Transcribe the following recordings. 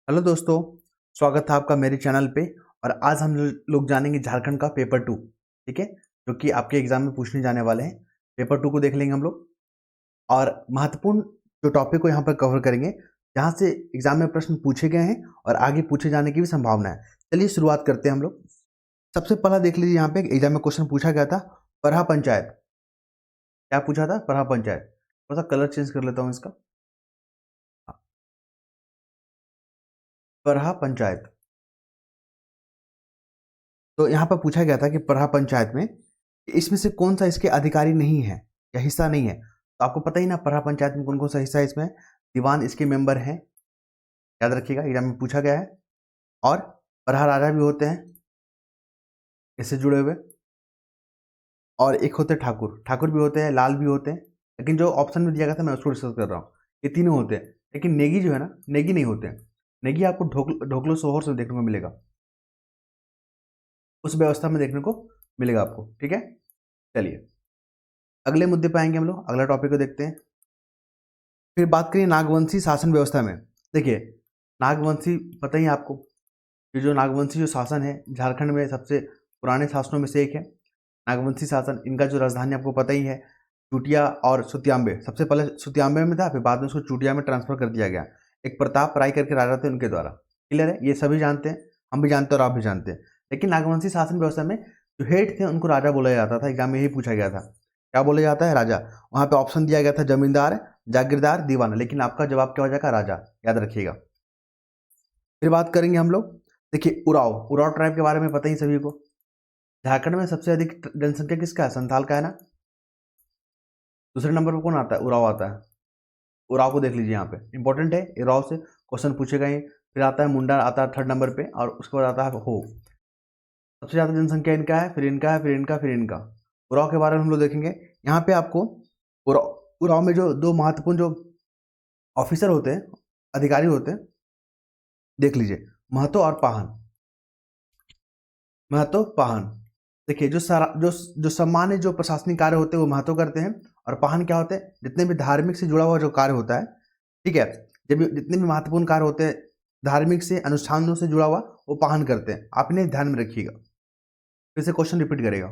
Hello दोस्तों, स्वागत है आपका मेरे चैनल पे। और आज हम लोग जानेंगे झारखंड का पेपर 2। ठीक है, जो कि आपके एग्जाम में पूछने जाने वाले हैं। पेपर 2 को देख लेंगे हम लोग और महत्वपूर्ण जो टॉपिक को यहाँ पर कवर करेंगे, जहाँ से एग्जाम में प्रश्न पूछे गए हैं और आगे पूछे जाने की भी संभावना है। चलिए शुरुआत करते हैं हम लोग। सबसे पहला देख लीजिए, यहाँ पे एग्जाम में क्वेश्चन पूछा गया था परहा पंचायत। क्या पूछा था? परहा पंचायत। थोड़ा सा कलर चेंज कर लेता हूँ इसका। परहा पंचायत। तो यहाँ पर पूछा गया था कि परहा पंचायत में इसमें से कौन सा इसके अधिकारी नहीं है या हिस्सा नहीं है। तो आपको पता ही ना, परहा पंचायत में कौन कौन सा हिस्सा है। इसमें दीवान इसके मेंबर हैं, याद रखिएगा, एग्जाम में पूछा गया है। और परहा राजा भी होते हैं इससे जुड़े हुए। और एक होते हैं ठाकुर, ठाकुर भी होते हैं, लाल भी होते हैं। लेकिन जो ऑप्शन में दिया गया था मैं उसको डिस्कस कर रहा हूँ। ये तीनों होते हैं, लेकिन नेगी जो है ना, नेगी नहीं होते हैं। नेगी आपको ढोकलो सोहर से देखने को मिलेगा, उस व्यवस्था में देखने को मिलेगा आपको। ठीक है, चलिए अगले मुद्दे पे आएंगे हम लोग। अगला टॉपिक को देखते हैं। फिर बात करिए नागवंशी शासन व्यवस्था में। देखिए नागवंशी पता ही है आपको, ये जो नागवंशी जो शासन है झारखंड में सबसे पुराने शासनों में से एक है। नागवंशी शासन, इनका जो राजधानी आपको पता ही है चुटिया और सुतियाम्बे। सबसे पहले सुतियाम्बे में था, फिर बाद में उसको चुटिया में ट्रांसफर कर दिया गया। एक प्रताप राय करके राजा थे, उनके द्वारा। क्लियर है, ये सभी जानते हैं, हम भी जानते हैं और आप भी जानते हैं। लेकिन नागवंशी शासन व्यवस्था में जो हेड थे उनको राजा बोला जाता था। एग्जाम में यही पूछा गया था, क्या बोला जाता है? राजा। वहाँ पे ऑप्शन दिया गया था जमींदार, जागीरदार, दीवाना, लेकिन आपका जवाब क्या हो जाएगा? राजा, याद रखिएगा। फिर बात करेंगे हम लोग। देखिए उराव, उराव ट्राइब के बारे में पता ही सभी को। झारखंड में सबसे अधिक जनसंख्या किसका है? संथाल का है ना। दूसरे नंबर पर कौन आता है? उराव आता है। उराव को देख लीजिए, यहाँ पे इंपॉर्टेंट है, उराव से क्वेश्चन पूछे गए। फिर आता है मुंडा, आता है थर्ड नंबर पे, और उसके बाद आता है हो। सबसे ज़्यादा जनसंख्या इनका है, फिर इनका है, फिर इनका, फिर इनका। उराव के बारे में हम लोग देखेंगे। यहाँ पे आपको उराव में जो दो महत्वपूर्ण जो ऑफिसर होते हैं, अधिकारी होते हैं, देख लीजिए, महतो और पाहन। महतो, पाहन। देखिए जो सारा जो सामान्य जो प्रशासनिक कार्य होते हैं वो महतो करते हैं, और पाहन क्या होते हैं? जितने भी धार्मिक से जुड़ा हुआ जो कार्य होता है, ठीक है, जब भी जितने भी महत्वपूर्ण कार्य होते हैं धार्मिक से, अनुष्ठानों से जुड़ा हुआ, वो पाहन करते हैं। आप इन्हें ध्यान में रखिएगा, फिर से क्वेश्चन रिपीट करेगा।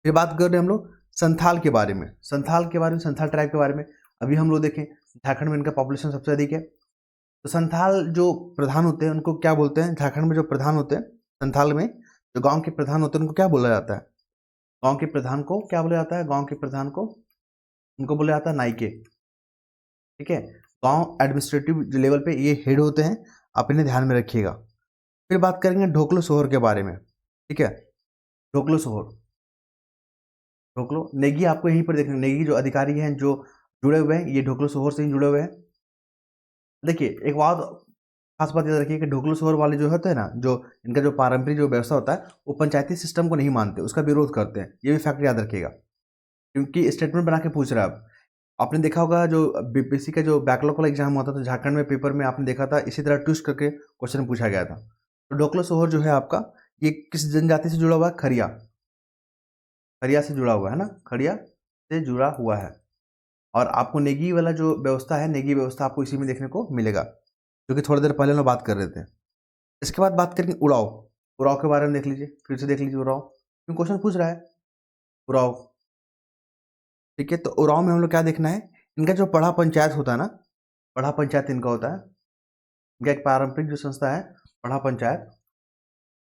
फिर बात कर रहे हैं हम लोग संथाल के बारे में। संथाल के बारे में, संथाल ट्राइब के बारे में अभी हम लोग देखें। झारखंड में इनका पॉपुलेशन सबसे अधिक है। तो संथाल जो प्रधान होते हैं उनको क्या बोलते हैं? झारखंड में जो प्रधान होते हैं संथाल में, जो गांव के प्रधान होते हैं उनको क्या बोला जाता है? गांव के प्रधान को क्या बोला जाता है? गांव के प्रधान को उनको बोला जाता है नाइके। ठीक है, गांव एडमिनिस्ट्रेटिव लेवल पे ये हेड होते हैं, आप इन्हें ध्यान में रखिएगा। फिर बात करेंगे ढोकलो सोहर के बारे में। ठीक है, ढोकलो सोहर, ढोकलो नेगी आपको यहीं पर देखना। नेगी जो अधिकारी हैं जो जुड़े हुए हैं, ये ढोकलो सोहर से ही जुड़े हुए हैं। देखिए एक बात, खास बात याद रखिए कि ढोकलो सोहर वाले जो होते हैं ना, जो इनका जो पारंपरिक जो व्यवस्था होता है, वो पंचायती सिस्टम को नहीं मानते, उसका विरोध करते हैं। ये भी फैक्ट याद रखिएगा, क्योंकि स्टेटमेंट बना के पूछ रहा है। आप आपने देखा होगा जो बीपीएससी का जो बैकलॉग वाला एग्जाम होता था झारखंड में, पेपर में आपने देखा था इसी तरह ट्विस्ट करके क्वेश्चन पूछा गया था। तो ढोकलो सोहर जो है आपका, ये किस जनजाति से जुड़ा हुआ है? खरिया। खरिया से जुड़ा हुआ है ना, खरिया से जुड़ा हुआ है। और आपको नेगी वाला जो व्यवस्था है, नेगी व्यवस्था आपको इसी में देखने को मिलेगा, जो कि थोड़ी देर पहले हम बात कर रहे थे। इसके बाद बात करेंगे उड़ाव। उड़ाव के बारे में देख लीजिए, फिर से देख लीजिए उड़ाव, क्यों क्वेश्चन पूछ रहा है उड़ाव। ठीक है, तो उड़ाव में हम लोग क्या देखना है? इनका जो पढ़ा पंचायत होता है ना, पढ़ा पंचायत इनका होता है। इनका एक पारंपरिक जो संस्था है पढ़ा पंचायत।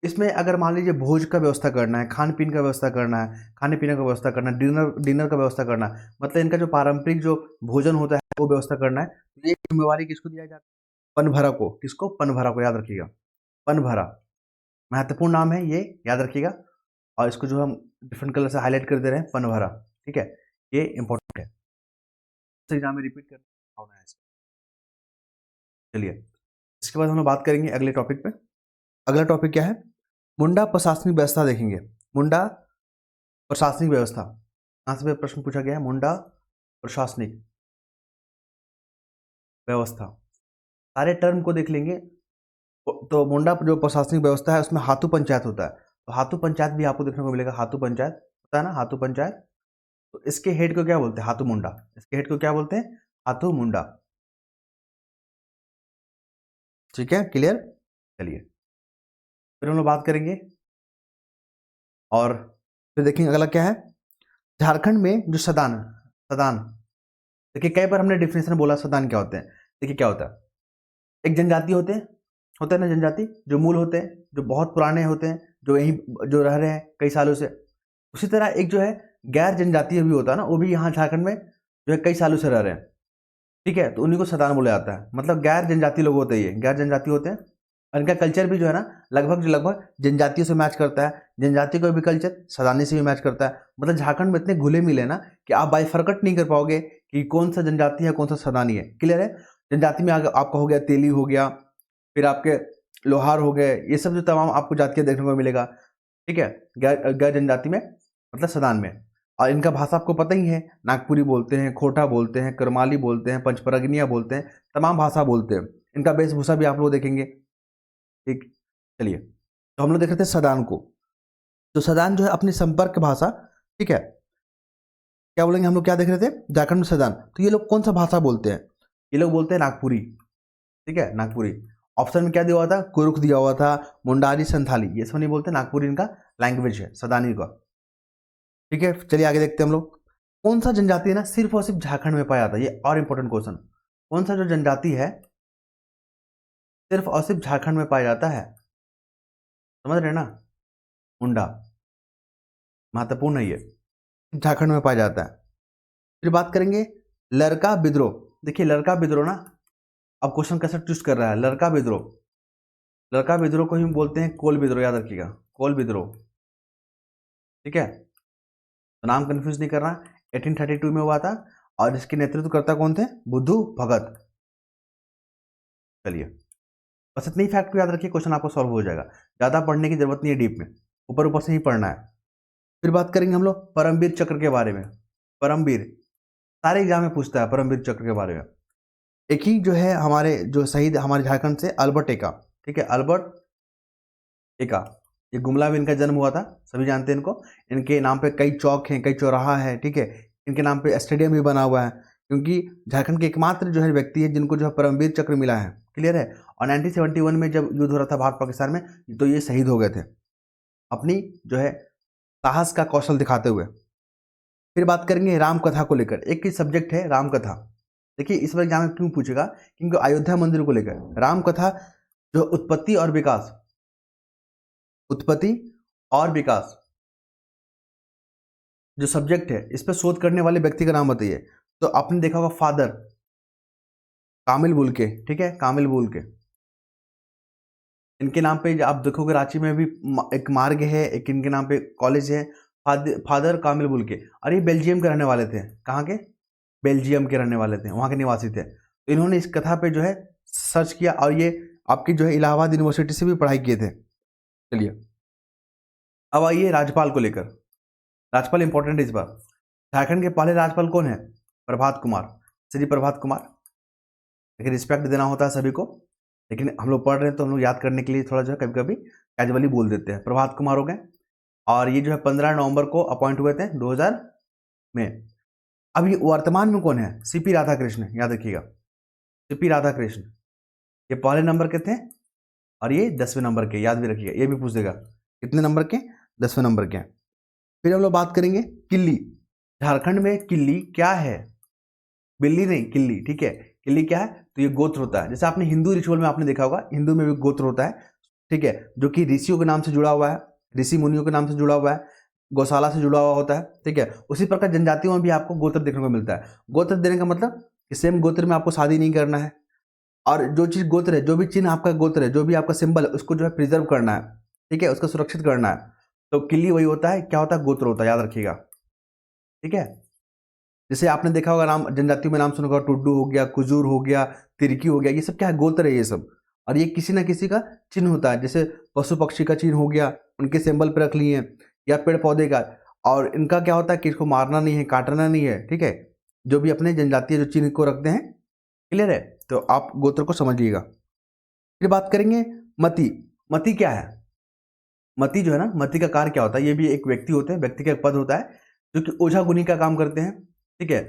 इसमें अगर मान लीजिए भोज का व्यवस्था करना है, खान पीन का व्यवस्था करना है, खाने पीने का व्यवस्था करना है, डिनर का व्यवस्था करना है, मतलब इनका जो पारंपरिक जो भोजन होता है वो व्यवस्था करना है, तो ये जिम्मेवारी किसको दिया जाता है? पनभरा को। किसको? पनभरा को, याद रखिएगा। पनभरा महत्वपूर्ण नाम है, ये याद रखिएगा। और इसको जो हम डिफरेंट कलर से हाईलाइट कर दे रहे हैं, पनभरा। ठीक है, ये इंपॉर्टेंट है, एग्जाम में रिपीट करने की संभावना है इसमें। चलिए इसके बाद हम लोग बात करेंगे अगले टॉपिक पे। अगला टॉपिक क्या है? मुंडा प्रशासनिक व्यवस्था देखेंगे। मुंडा प्रशासनिक व्यवस्था, कहाँ से प्रश्न पूछा गया है? मुंडा प्रशासनिक व्यवस्था, सारे टर्म को देख लेंगे। तो मुंडा जो प्रशासनिक व्यवस्था है उसमें हाथू पंचायत होता है। तो हाथू पंचायत भी आपको देखने को मिलेगा। हाथू पंचायत होता है ना, हाथू पंचायत। तो इसके हेड को क्या बोलते हैं? हाथू मुंडा। इसके हेड को क्या बोलते हैं? हाथू मुंडा। ठीक है, क्लियर। चलिए फिर हम लोग बात करेंगे और फिर देखेंगे अगला क्या है। झारखंड में जो सदान सदान देखिए, कई बार हमने डिफिनेशन बोला सदान क्या होते हैं। देखिए क्या होता है, एक जनजाति होते हैं ना, जनजाति जो मूल होते हैं, जो बहुत पुराने होते हैं, जो यहीं जो रह रहे हैं कई सालों से। उसी तरह एक जो है गैर जनजातीय भी होता है ना, वो भी यहाँ झारखंड में जो है कई सालों से रह रहे हैं। ठीक है, तो उन्हीं को सदान बोला जाता है। मतलब गैर जनजातीय लोग होते हैं, ये गैर जनजाति होते हैं। और इनका कल्चर भी जो है ना लगभग जनजातियों से मैच करता है। जनजाति का भी कल्चर सदानी से भी मैच करता है। मतलब झारखंड में इतने घुले मिले ना कि आप बाइफरकट नहीं कर पाओगे कि कौन सा जनजाति है कौन सा सदानी है। क्लियर है। जनजाति में आपका हो गया तेली हो गया, फिर आपके लोहार हो गए, ये सब जो तमाम आपको जातियाँ देखने को मिलेगा। ठीक है, गैर जनजाति में मतलब सदान में। और इनका भाषा आपको पता ही है, नागपुरी बोलते हैं, खोटा बोलते हैं, करमाली बोलते हैं, पंचपरगनिया बोलते हैं, तमाम भाषा बोलते हैं। इनका वेशभूषा भी आप लोग देखेंगे। ठीक, चलिए तो हम लोग देख रहे थे सदान को। तो सदान जो है अपनी संपर्क भाषा, ठीक है, क्या बोलेंगे हम लोग, क्या देख रहे थे झारखंड में सदान। तो ये लोग कौन सा भाषा बोलते हैं, ये लोग बोलते हैं नागपुरी। ठीक है, नागपुरी। ऑप्शन में क्या दिया हुआ था, कुरुख दिया हुआ था, मुंडारी, संथाली, ये सब नहीं बोलते। नागपुरी इनका लैंग्वेज है सदानी का। ठीक है, चलिए आगे देखते हैं हम लोग। कौन सा जनजाति है ना सिर्फ और सिर्फ झारखंड में पाया जाता है, ये और इंपॉर्टेंट क्वेश्चन। कौन सा जो जनजाति है सिर्फ और सिर्फ झारखंड में पाया जाता है, समझ रहे ना, मुंडा, महत्वपूर्ण है ये, झारखंड में पाया जाता है। फिर बात करेंगे लड़का विद्रोह। देखिए लड़का विद्रोह ना, अब क्वेश्चन कैसे ट्विस्ट कर रहा है। लड़का विद्रोह को ही बोलते हैं कोल विद्रोह, याद रखिएगा, कोल विद्रोह। ठीक है, तो नाम कंफ्यूज नहीं करना। 1832 में हुआ था और इसके नेतृत्व करता कौन थे, बुद्धू भगत। चलिए बस इतनी फैक्ट को याद रखिए, क्वेश्चन आपको सॉल्व हो जाएगा। ज़्यादा पढ़ने की जरूरत नहीं है डीप में, ऊपर ऊपर से ही पढ़ना है। फिर बात करेंगे हम लोग परमवीर चक्र के बारे में। परमवीर सारे एग्जाम में पूछता है परमवीर चक्र के बारे में। एक ही जो है हमारे जो शहीद हमारे झारखंड से अल्बर्ट एक्का। ठीक है, अल्बर्ट एक्का, ये गुमला में इनका जन्म हुआ था, सभी जानते हैं इनको। इनके नाम पे कई चौक हैं, कई चौराहा है। ठीक है, इनके नाम पे स्टेडियम भी बना हुआ है, क्योंकि झारखंड के एकमात्र जो है व्यक्ति है जिनको जो है परमवीर चक्र मिला है। क्लियर है। और 1971 में जब युद्ध हो रहा था भारत पाकिस्तान में, तो ये शहीद हो गए थे अपनी जो है साहस का कौशल दिखाते हुए। फिर बात करेंगे राम कथा को लेकर। एक ही सब्जेक्ट है राम कथा। देखिए इस बार एग्जाम में क्यों पूछेगा, क्योंकि अयोध्या मंदिर को लेकर राम कथा जो उत्पत्ति और विकास जो सब्जेक्ट है, इस पर शोध करने वाले व्यक्ति का नाम बताइए। तो आपने देखा होगा फादर कामिल बुल्के। ठीक है, कामिल बुल्के, इनके नाम पे आप देखोगे रांची में भी एक मार्ग है, एक इनके नाम पे कॉलेज है, फादर कामिल बुल्के। और ये बेल्जियम के रहने वाले थे। कहाँ के, बेल्जियम के रहने वाले थे, वहाँ के निवासी थे। तो इन्होंने इस कथा पे जो है सर्च किया और ये आपकी जो है इलाहाबाद यूनिवर्सिटी से भी पढ़ाई किए थे। चलिए अब आइए राज्यपाल को लेकर। राज्यपाल इंपॉर्टेंट है इस बार। झारखंड के पहले राज्यपाल कौन है, प्रभात कुमार, श्री प्रभात कुमार। लेकिन रिस्पेक्ट देना होता है सभी को, लेकिन हम लोग पढ़ रहे हैं तो हम लोग याद करने के लिए थोड़ा जो है कभी कभी कैजुअली बोल देते हैं। प्रभात कुमार हो गए, और ये जो है 15 नवंबर को अपॉइंट हुए थे 2000 में। अभी वर्तमान में कौन है, सीपी राधाकृष्ण, याद रखिएगा, सीपी राधाकृष्ण। ये पहले नंबर के थे और ये 10वें नंबर के, याद भी रखिएगा, ये भी पूछ देगा कितने नंबर के, 10वें नंबर के। फिर हम लोग बात करेंगे किल्ली। झारखंड में किल्ली क्या है, बिल्ली नहीं, किल्ली। ठीक है, किल्ली क्या है, तो ये गोत्र होता है। जैसे आपने हिंदू रिचुअल में आपने देखा होगा, हिंदू में भी गोत्र होता है। ठीक है, जो कि ऋषियों के नाम से जुड़ा हुआ है, ऋषि मुनियों के नाम से जुड़ा हुआ है, गौशाला से जुड़ा हुआ होता है। ठीक है, उसी प्रकार जनजातियों में भी आपको गोत्र देखने को मिलता है। गोत्र देने का मतलब कि सेम गोत्र में आपको शादी नहीं करना है, और जो चीज़ गोत्र है, जो भी चिन्ह आपका गोत्र है, जो भी आपका सिंबल है, उसको जो है प्रिजर्व करना है। ठीक है, उसको सुरक्षित करना है। तो किल्ली वही होता है, क्या होता है, गोत्र होता है, याद रखिएगा। ठीक है, जैसे आपने देखा होगा नाम जनजातियों में नाम सुना होगा, टुड्डू हो गया, कुजूर हो गया, तिरकी हो गया, ये सब क्या है, गोत्र है ये सब। और ये किसी ना किसी का चिन्ह होता है। जैसे पशु पक्षी का चिन्ह हो गया, उनके सिंबल पर रख लिए, या पेड़ पौधे का। और इनका क्या होता है कि इसको मारना नहीं है, काटना नहीं है। ठीक है, जो भी अपने जनजातीय जो चिन्ह को रखते हैं। क्लियर है, तो आप गोत्र को समझिएगा। फिर बात करेंगे मती। मती क्या है, मती जो है ना, मती का कार्य क्या होता है, ये भी एक व्यक्ति होते हैं, व्यक्ति का एक पद होता है जो कि ओझा गुनी का काम करते हैं। ठीक है,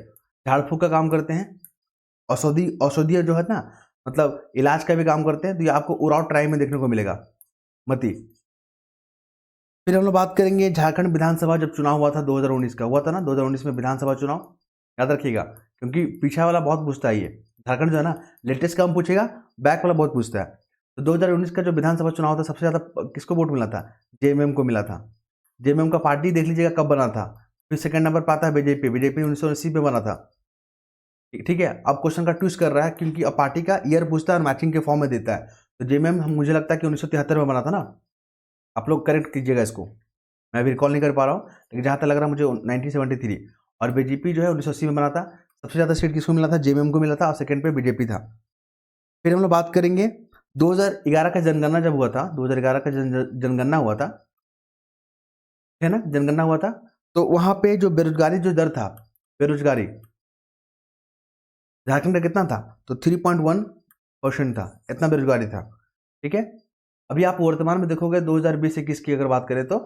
झाड़ फूक का काम करते हैं। औषधीय जो है ना, मतलब इलाज का भी काम करते हैं, तो ये आपको उराव ट्राइब में देखने को मिलेगा, मती। फिर हम लोग बात करेंगे झारखंड विधानसभा जब चुनाव हुआ था 2019 का, हुआ था ना 2019 में विधानसभा चुनाव, याद रखिएगा, क्योंकि पीछा वाला बहुत पूछता है ये। झारखंड जो है ना लेटेस्ट कम पूछेगा, बैक वाला बहुत पूछता है। तो 2019 का जो विधानसभा चुनाव था, सबसे ज़्यादा किसको वोट मिला था? जेएमएम को मिला था। जेएमएम का पार्टी देख लीजिएगा कब बना था। फिर सेकंड नंबर पर आता है बीजेपी, बीजेपी 1980 में बना था। ठीक है, अब क्वेश्चन का ट्विस्ट कर रहा है, क्योंकि अब पार्टी का ईयर पूछता है और मैचिंग के फॉर्म में देता है। तो जेएमएम मुझे लगता है कि 1973 में बना था ना, आप लोग करेक्ट कीजिएगा इसको, मैं अभी रिकॉल नहीं कर पा रहा हूँ, लेकिन जहाँ तक लग रहा है मुझे 1973। और बीजेपी जो है 1980 में बना था। सबसे ज़्यादा सीट किसको मिला था? जेएमएम को मिला था, और सेकंड पे बीजेपी था। फिर हम लोग बात करेंगे 2011 का जनगणना जब हुआ था, 2011 का जनगणना हुआ था, है ना, जनगणना हुआ था, तो वहाँ पे जो बेरोजगारी जो दर था, बेरोजगारी झारखंड का कितना था? तो 3.1% था, इतना बेरोजगारी था। ठीक है, अभी आप वर्तमान में देखोगे 2020-21 की अगर बात करें तो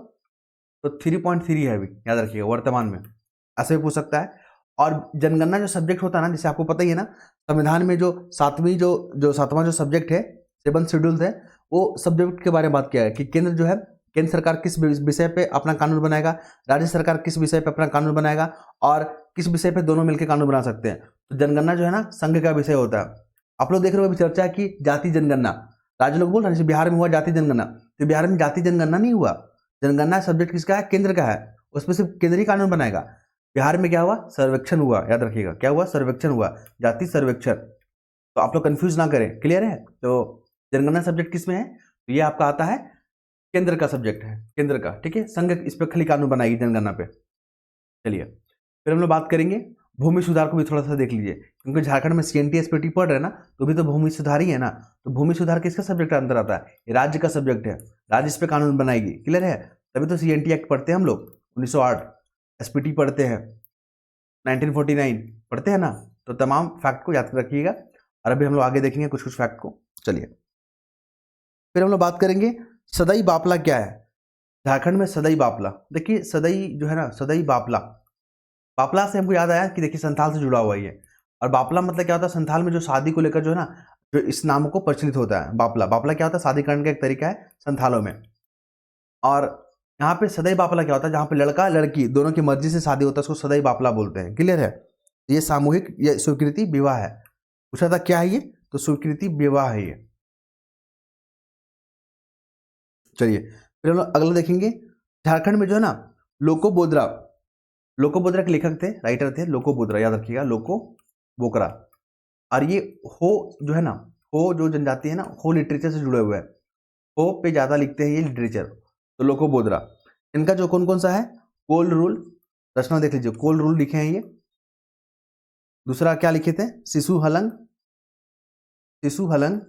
3.3 है अभी, याद रखिएगा वर्तमान में, ऐसे भी पूछ सकता है। और जनगणना जो सब्जेक्ट होता है ना, जैसे आपको पता ही है ना, संविधान में जो सातवां जो सब्जेक्ट है, 7 शेड्यूल है, वो सब्जेक्ट के बारे में बात किया है कि केंद्र जो है, केंद्र सरकार किस विषय पे अपना कानून बनाएगा, राज्य सरकार किस विषय पे अपना कानून बनाएगा, और किस विषय पे दोनों मिलकर कानून बना सकते हैं। तो जनगणना जो है ना संघ का विषय होता है। आप लोग देख रहे हो अभी चर्चा की जाति जनगणना, राज्य लोग बोल रहे हैं जैसे बिहार में हुआ जाति जनगणना, तो बिहार में जाति जनगणना नहीं हुआ। जनगणना सब्जेक्ट किसका है? केंद्र का है, उसमें सिर्फ केंद्रीय कानून बनाएगा। बिहार में क्या हुआ? सर्वेक्षण हुआ, याद रखिएगा, क्या हुआ? सर्वेक्षण हुआ, जाति सर्वेक्षण। तो आप लोग कंफ्यूज ना करें, क्लियर है? तो जनगणना सब्जेक्ट किस में है? तो ये आपका आता है केंद्र का सब्जेक्ट है, केंद्र का। ठीक है, संघ इस पर खाली कानून बनाएगी जनगणना पे। चलिए, फिर हम लोग बात करेंगे भूमि सुधार को भी थोड़ा सा देख लीजिए, क्योंकि झारखंड में सीएनटी एसपीटी पढ़ रहे हैं ना, तो भी तो भूमि सुधार ही है ना। तो भूमि सुधार किसका सब्जेक्ट अंदर आता है? ये राज्य का सब्जेक्ट है, राज्य इस पे कानून बनाएगी, क्लियर है? तभी तो सीएनटी एक्ट पढ़ते हैं हम लोग, 1908, एसपीटी पढ़ते हैं, 1949 पढ़ते हैं ना। तो तमाम फैक्ट को याद रखिएगा, और अभी हम लोग आगे देखेंगे कुछ कुछ फैक्ट को। चलिए, फिर हम लोग बात करेंगे सदई बापला क्या है। झारखंड में सदई बापला, देखिए सदई जो है ना, सदई बापला, बापला से हमको याद आया कि देखिए संथाल से जुड़ा हुआ ही है। और बापला मतलब क्या होता है? संथाल में जो शादी को लेकर जो है ना, जो इस नाम को प्रचलित होता है बापला। बापला क्या होता है? शादी करने का एक तरीका है संथालों में। और यहाँ पे सदई बापला क्या होता है? जहाँ पे लड़का लड़की दोनों की मर्जी से शादी होता है, उसको सदई बापला बोलते हैं, क्लियर है? ये सामूहिक, ये स्वीकृति विवाह है। पूछा था क्या है ये? तो स्वीकृति विवाह है ये। चलिए, फिर हम लोग अगला देखेंगे, झारखंड में जो है ना लोको बोद्रा, लोको बोद्रा के लेखक थे, राइटर थे लोको बोद्रा, याद रखिएगा, लोको बोकरा। और ये हो जो है ना, हो जो जनजाति है ना, हो लिटरेचर से जुड़े हुए हैं, हो पे ज़्यादा लिखते हैं ये लिटरेचर। तो लोको बोद्रा, इनका जो कौन कौन सा है? कोल रूल, रचना देख लीजिए, कोल रूल लिखे हैं ये। दूसरा क्या लिखे थे? शिशु हलंग, शिशु हलंग।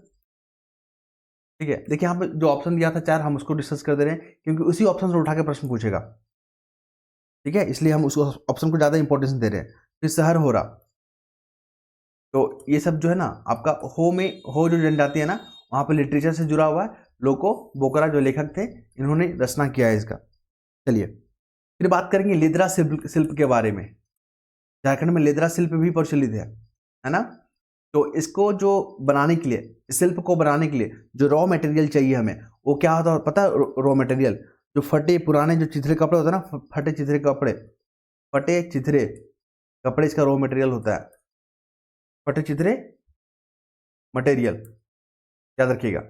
ठीक है, देखिए यहाँ पे जो ऑप्शन दिया था 4, हम उसको डिस्कस कर दे रहे हैं, क्योंकि उसी ऑप्शन से उठा के प्रश्न पूछेगा। ठीक है, इसलिए हम उस ऑप्शन को ज़्यादा इंपॉर्टेंस दे रहे हैं। फिर शहर हो रहा, तो ये सब जो है ना आपका हो में, हो जो जनजाति है ना, वहाँ पे लिटरेचर से जुड़ा हुआ है। लोको बोकरा जो लेखक थे, इन्होंने रचना किया है इसका। चलिए, फिर बात करेंगे लेदरा शिल्प के बारे में। झारखंड में लेदरा शिल्प भी प्रचलित है ना। तो इसको जो बनाने के लिए, शिल्प को बनाने के लिए जो रॉ मटेरियल चाहिए हमें, वो क्या होता है पता है? रॉ मटेरियल जो फटे पुराने जो चिथरे कपड़े होते हैं ना, फटे चिथरे कपड़े, फटे चिथरे कपड़े इसका रॉ मटेरियल होता है, फटे चिथरे मटेरियल, याद रखिएगा।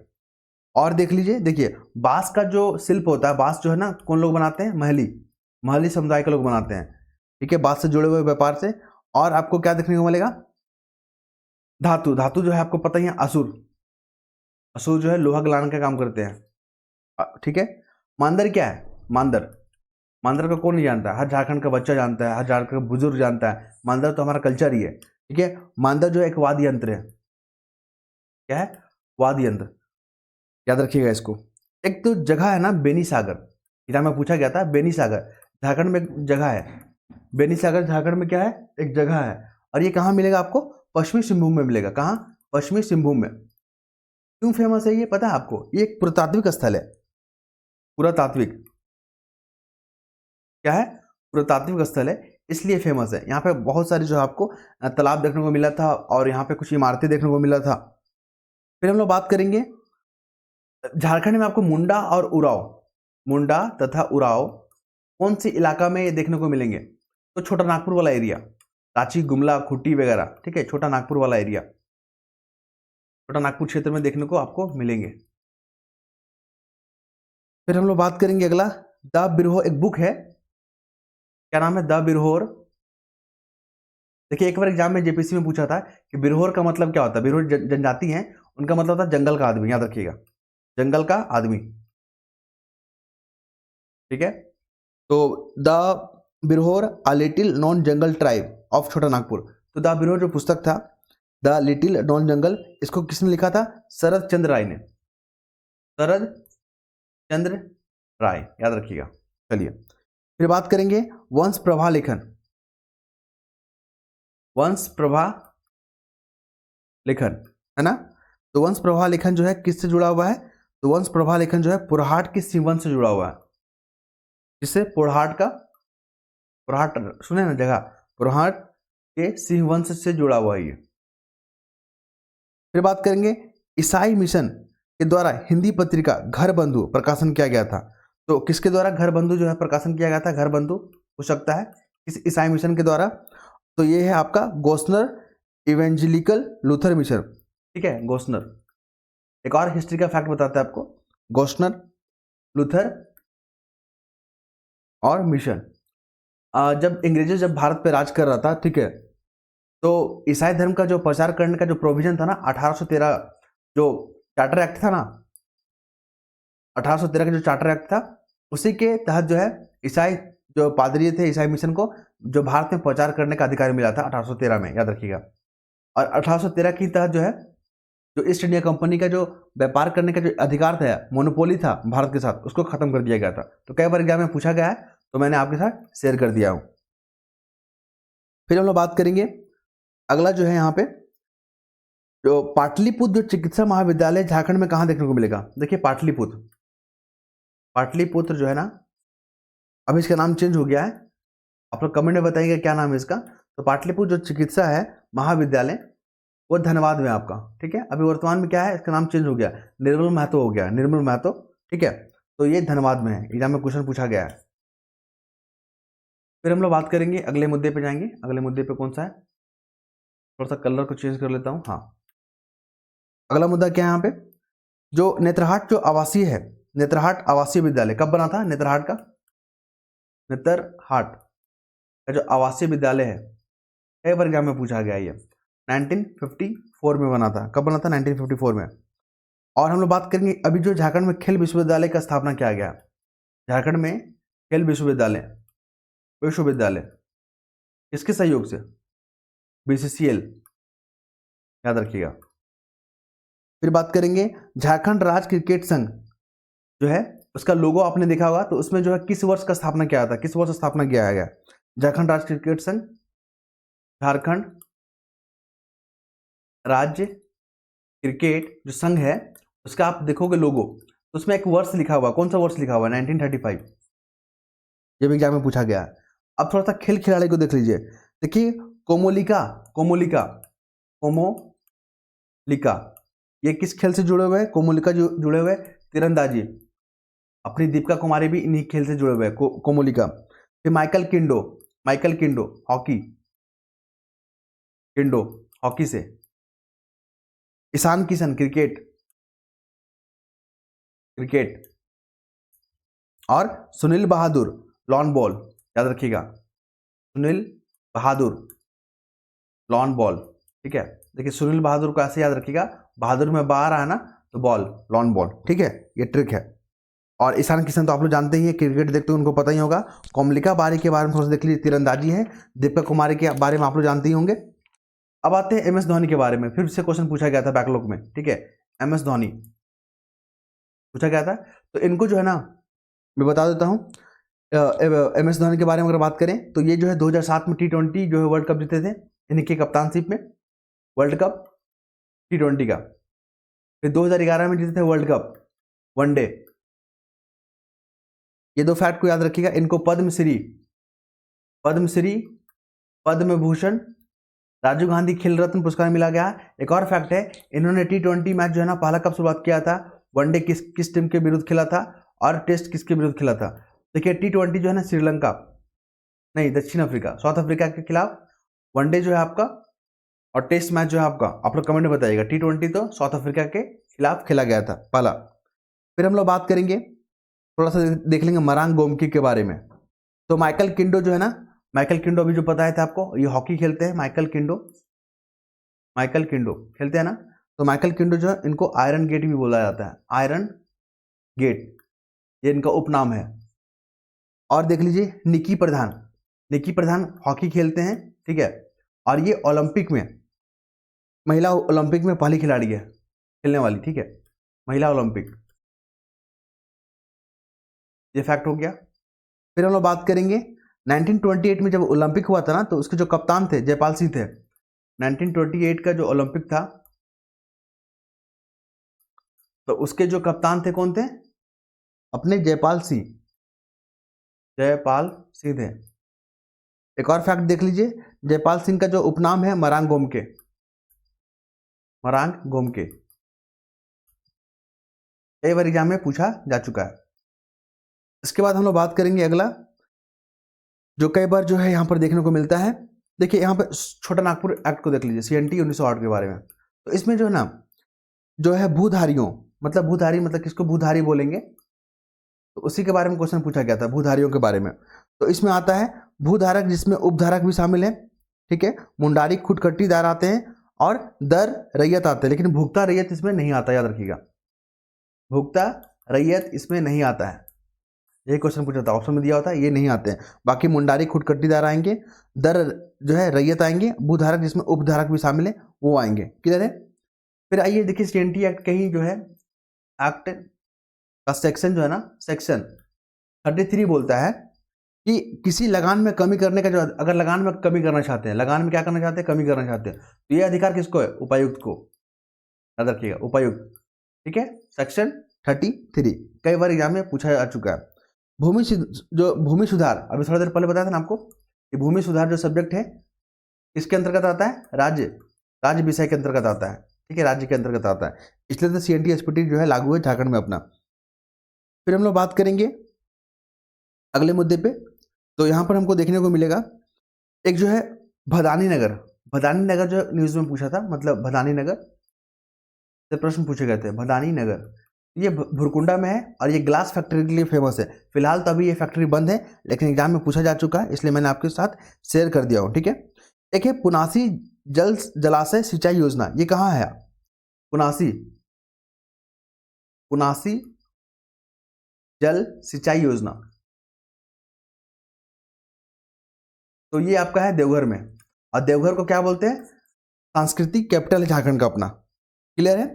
और देख लीजिए, देखिए बांस का जो शिल्प होता है, बांस जो है ना कौन लोग बनाते हैं? महली समुदाय के लोग बनाते हैं। ठीक है, बांस से जुड़े हुए व्यापार से। और आपको क्या देखने को मिलेगा? धातु, धातु जो है आपको पता ही है, असुर, असुर जो है लोहा गलाने का काम करते हैं। ठीक है, मांदर क्या है? मांदर, मांदर को कौन नहीं जानता? हर झारखंड का बच्चा जानता है, हर झारखंड का बुजुर्ग जानता है, मांदर तो हमारा कल्चर ही है। ठीक है, मांदर जो है एक वाद्य यंत्र है। क्या है? वाद्य यंत्र, याद रखिएगा इसको। एक तो जगह है ना बेनी सागर, किताब में पूछा गया था, बेनी सागर झारखंड में एक जगह है। बेनी सागर झारखंड में क्या है? एक जगह है। और ये कहाँ मिलेगा आपको? पश्चिमी सिंहभूम में मिलेगा। कहाँ? पश्चिमी सिंहभूम में। क्यों फेमस है ये पता है आपको? ये एक पुरातात्विक स्थल है, पुरातात्विक, क्या है? पुरातात्विक स्थल है, इसलिए फेमस है। यहाँ पे बहुत सारे जो आपको तालाब देखने को मिला था, और यहाँ पे कुछ इमारतें देखने को मिला था। फिर हम लोग बात करेंगे झारखंड में आपको मुंडा और उराव, मुंडा तथा उराव कौन सी इलाका में देखने को मिलेंगे? तो छोटा नागपुर वाला एरिया, रांची, गुमला, खूंटी वगैरह, ठीक है, छोटा नागपुर वाला एरिया, छोटा नागपुर क्षेत्र में देखने को आपको मिलेंगे। फिर हम लोग बात करेंगे अगला, द बिरहोर, एक बुक है, क्या नाम है? द बिरहोर। देखिए एक बार एग्जाम में जेपीसी में पूछा था कि बिरहोर का मतलब क्या होता है। बिरहोर जनजाति है, उनका मतलब होता है जंगल का आदमी, याद रखिएगा, जंगल का आदमी, ठीक है। तो the Birhor a little non jungle tribe of छोटा नागपुर। तो द बिरहोर जो पुस्तक था, द लिटिल नॉन जंगल, इसको किसने लिखा था? शरद चंद्र राय ने, शरद चंद्र राय, याद रखिएगा। चलिए फिर बात करेंगे वंश प्रभा लेखन, वंश प्रभा लेखन, है ना। तो वंश प्रभा लेखन जो है किससे जुड़ा हुआ है? तो वंश प्रभा लेखन जो है पुरहाट के सिंह वंश से जुड़ा हुआ है। किससे? पुरहाट का, पुरहाट सुने ना जगह, पुरहाट के सिंह वंश से जुड़ा हुआ है ये। फिर बात करेंगे ईसाई मिशन के द्वारा हिंदी पत्रिका घर बंधु प्रकाशन किया गया था। तो किसके द्वारा घर बंधु जो है प्रकाशन किया गया था? घर बंधु हो सकता है किस ईसाई मिशन के द्वारा? तो ये है आपका गोस्नर इवेंजेलिकल लूथर मिशन, ठीक है, गोस्नर। एक और हिस्ट्री का फैक्ट बताता है आपको, गोस्नर, लूथर और मिशन। जब अंग्रेज जब भारत पे राज कर रहा था, ठीक है, तो ईसाई धर्म का जो प्रचार करने का जो प्रोविजन था ना, 1813 जो चार्टर एक्ट था ना, 1813 का जो चार्टर एक्ट था, उसी के तहत जो है ईसाई जो पादरी थे, ईसाई मिशन को जो भारत में प्रचार करने का अधिकार मिला था 1813 में, याद रखिएगा। और 1813 के तहत जो है जो ईस्ट इंडिया कंपनी का जो व्यापार करने का जो अधिकार था, मोनोपोली था भारत के साथ, उसको खत्म कर दिया गया था। तो कई बार एग्जाम में पूछा गया है, तो मैंने आपके साथ शेयर कर दिया हूं। फिर हम लोग बात करेंगे अगला जो है यहाँ पे, जो पाटलिपुत्र जो चिकित्सा महाविद्यालय झारखंड में कहाँ देखने को मिलेगा? देखिए पाटलिपुत्र, पाटलिपुत्र जो है ना, अभी इसका नाम चेंज हो गया है, आप लोग कमेंट में बताइएगा क्या नाम है इसका। तो पाटलिपुत्र जो चिकित्सा है महाविद्यालय, वो धनबाद में आपका, ठीक है। अभी वर्तमान में क्या है, इसका नाम चेंज हो गया, निर्मल महतो हो गया, निर्मल महतो, ठीक है। तो ये धनबाद में है, एग्जाम में क्वेश्चन पूछा गया है। फिर हम लोग बात करेंगे, अगले मुद्दे पे जाएंगे। अगले मुद्दे पे कौन सा है? थोड़ा सा कलर को चेंज कर लेता हूँ, हाँ। अगला मुद्दा क्या है यहाँ पे? जो नेत्रहाट जो आवासीय है, नेत्रहाट आवासीय विद्यालय कब बना था? नेत्रहाट का, नेत्रहाट का जो आवासीय विद्यालय है, कई बार एग्जाम में पूछा गया है ये, 1954 में बना था। कब बना था? 1954 में। और हम लोग बात करेंगे अभी जो झारखंड में खेल विश्वविद्यालय का स्थापना किया गया, झारखंड में खेल विश्वविद्यालय, विश्वविद्यालय किसके सहयोग से? बीसीसीएल, याद रखिएगा। फिर बात करेंगे झारखंड राज्य क्रिकेट संघ जो है, उसका लोगो आपने देखा होगा, तो उसमें जो है किस वर्ष का स्थापना किया था? किस वर्ष स्थापना किया गया झारखंड राज्य क्रिकेट संघ? झारखंड राज्य क्रिकेट जो संघ है, उसका आप देखोगे लोगो, तो उसमें एक वर्ष लिखा हुआ, कौन सा वर्ष लिखा हुआ? 1935, ये भी एग्जाम में पूछा गया है। अब थोड़ा सा खेल खिलाड़ी को देख लीजिए। देखिए कोमोलिका, कोमोलिका, कोमोलिका, ये किस खेल से जुड़े हुए हैं? कोमोलिका जो जुड़े हुए तीरंदाजी, अपनी दीपिका कुमारी भी इन्हीं खेल से जुड़े हुए हैं, कोमोलिका। फिर Michael Kindo, Michael Kindo hockey, Kindo hockey से। Ishan Kishan cricket, cricket. और सुनील बहादुर लॉन बॉल, याद रखिएगा, सुनील बहादुर लॉन बॉल, ठीक है। देखिए सुनील बहादुर को ऐसे याद रखिएगा, बहादुर में बाहर आना तो बॉल, लॉन बॉल, ठीक है, ये ट्रिक है। और ईशान किशन तो आप लोग जानते ही हैं, क्रिकेट देखते हैं उनको पता ही होगा। कोमलिका बारी के बारे में थोड़ा सा देख लीजिए, तीरंदाजी है। दीपिका कुमारी के बारे में आप लोग जानते ही होंगे। अब आते हैं एमएस धोनी के बारे में, फिर से क्वेश्चन पूछा गया था बैकलॉग में, ठीक है। एमएस धोनी पूछा गया था, तो इनको जो है ना मैं बता देता हूँ। एमएस धोनी के बारे में अगर बात करें तो ये जो है 2007 में T20 जो है वर्ल्ड कप जीते थे इनकी कप्तानशिप में, वर्ल्ड कप T20 का। फिर 2011 में जीते थे वर्ल्ड कप वनडे। ये दो फैक्ट को याद रखिएगा। इनको पद्मश्री, पद्मश्री, पद्म भूषण राजीव गांधी खेल रत्न पुरस्कार मिला गया। एक और फैक्ट है, इन्होंने T20 मैच जो है ना पहला कब शुरुआत किया था, वनडे किस टीम के विरुद्ध खेला था और टेस्ट किसके विरुद्ध खेला था। देखिए T20 जो है ना श्रीलंका नहीं दक्षिण अफ्रीका, साउथ अफ्रीका के खिलाफ वनडे जो है आपका और टेस्ट मैच जो है आपका, आप लोग कमेंट में बताइएगा। T20 तो साउथ अफ्रीका के खिलाफ खेला गया था पहला। फिर हम लोग बात करेंगे, थोड़ा सा देख लेंगे मरांग गोमकी के बारे में। तो माइकल किंडो जो है ना, माइकल किंडो अभी जो पता है था आपको, ये हॉकी खेलते हैं। माइकल किंडो खेलते हैं ना। तो माइकल किंडो जो है, इनको आयरन गेट भी बोला जाता है, आयरन गेट ये इनका उपनाम है। और देख लीजिए निकी प्रधान हॉकी खेलते हैं, ठीक है। और ये ओलंपिक में, महिला ओलंपिक में पहली खिलाड़ी है खेलने वाली, ठीक है, महिला ओलंपिक, ये फैक्ट हो गया। फिर हम लोग बात करेंगे 1928 में जब ओलंपिक हुआ था ना, तो उसके जो कप्तान थे जयपाल सिंह थे। 1928 का जो ओलंपिक था, तो उसके जो कप्तान थे कौन थे, अपने जयपाल सिंह थे। एक और फैक्ट देख लीजिए, जयपाल सिंह का जो उपनाम है मरांग गोमके, कई बार एग्जाम में पूछा जा चुका है। इसके बाद हम लोग बात करेंगे अगला, जो कई बार जो है यहाँ पर देखने को मिलता है। देखिए यहाँ पर छोटा नागपुर एक्ट को देख लीजिए, CNT 1908 के बारे में। तो इसमें जो है ना, जो है भूधारियों, मतलब किसको भूधारी बोलेंगे, तो उसी के बारे में क्वेश्चन पूछा गया था, भूधारियों के बारे में। तो इसमें आता है भूधारक, जिसमें उपधारक भी शामिल है, ठीक है। मुंडारी खुदकट्टीदार आते हैं और दर रैयत आते हैं, लेकिन भुगता रैयत इसमें नहीं आता, याद रखिएगा, भुगता रैयत इसमें नहीं आता है। ये क्वेश्चन पूछा था, ऑप्शन में दिया होता है, ये नहीं आते हैं। बाकी मुंडारी खुदकट्टीदार आएंगे, दर जो है रैयत आएंगे, भूधारक जिसमें उपधारक भी शामिल है वो आएंगे। क्लियर है। फिर आइए देखिए CNT एक्ट कहीं जो है एक्ट का सेक्शन जो है ना, सेक्शन 33 बोलता है कि किसी लगान में कमी करने का, जो अगर लगान में कमी करना चाहते हैं, लगान में क्या करना चाहते हैं, कमी करना चाहते हैं, तो ये अधिकार किसको है, उपायुक्त को, याद रखिएगा, उपायुक्त, ठीक है। सेक्शन 33 कई बार एग्जाम में पूछा जा चुका है। भूमि सुधार, अभी थोड़ा देर पहले बताया था ना आपको, कि भूमि सुधार जो सब्जेक्ट है किसके अंतर्गत आता है, राज्य विषय के अंतर्गत आता है, ठीक है, राज्य के अंतर्गत आता है। इसलिए तो CNT SPT जो है लागू है झारखंड में अपना। फिर हम लोग बात करेंगे अगले मुद्दे पे। तो यहाँ पर हमको देखने को मिलेगा एक जो है भदानी नगर जो न्यूज में पूछा था, मतलब भदानी नगर से प्रश्न पूछे गए थे। भदानी नगर ये भुरकुंडा में है और ये ग्लास फैक्ट्री के लिए फेमस है। फिलहाल तो अभी ये फैक्ट्री बंद है, लेकिन एग्जाम में पूछा जा चुका है, इसलिए मैंने आपके साथ शेयर कर दिया हूँ, ठीक है। एक है पुनासी जलाशय सिंचाई योजना, ये कहाँ है, पुनासी जल सिंचाई योजना, तो ये आपका है देवघर में। और देवघर को क्या बोलते हैं, सांस्कृतिक कैपिटल है झारखंड का अपना। क्लियर है।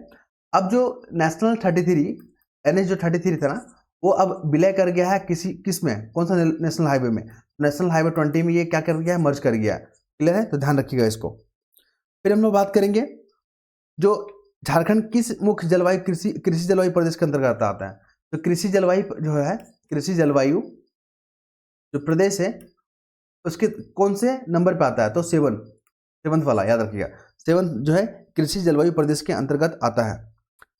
अब जो नेशनल 33 NH जो 33 था ना, वो अब विलय कर गया है किस में, कौन सा नेशनल हाईवे में, नेशनल हाईवे 20 में ये क्या कर गया है, मर्ज कर गया है। क्लियर है, तो ध्यान रखिएगा इसको। फिर हम लोग बात करेंगे जो झारखंड किस मुख्य जलवायु कृषि जलवायु प्रदेश के अंतर्गत आता है। तो कृषि जलवायु जो प्रदेश है उसके कौन से नंबर पे आता है, तो 7th वाला, याद रखिएगा, 7th जो है कृषि जलवायु प्रदेश के अंतर्गत आता है।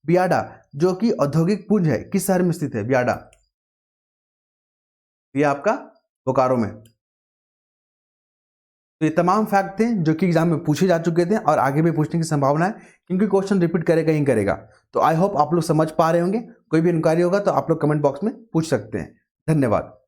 बियाडा जो कि औद्योगिक पुंज है, किस शहर में स्थित है बियाडा, ये आपका बोकारो में। तो ये तमाम फैक्ट थे जो कि एग्जाम में पूछे जा चुके थे और आगे भी पूछने की संभावना है, क्योंकि क्वेश्चन रिपीट करेगा ही करेगा। तो आई होप आप लोग समझ पा रहे होंगे। कोई भी इंक्वायरी होगा तो आप लोग कमेंट बॉक्स में पूछ सकते हैं। धन्यवाद।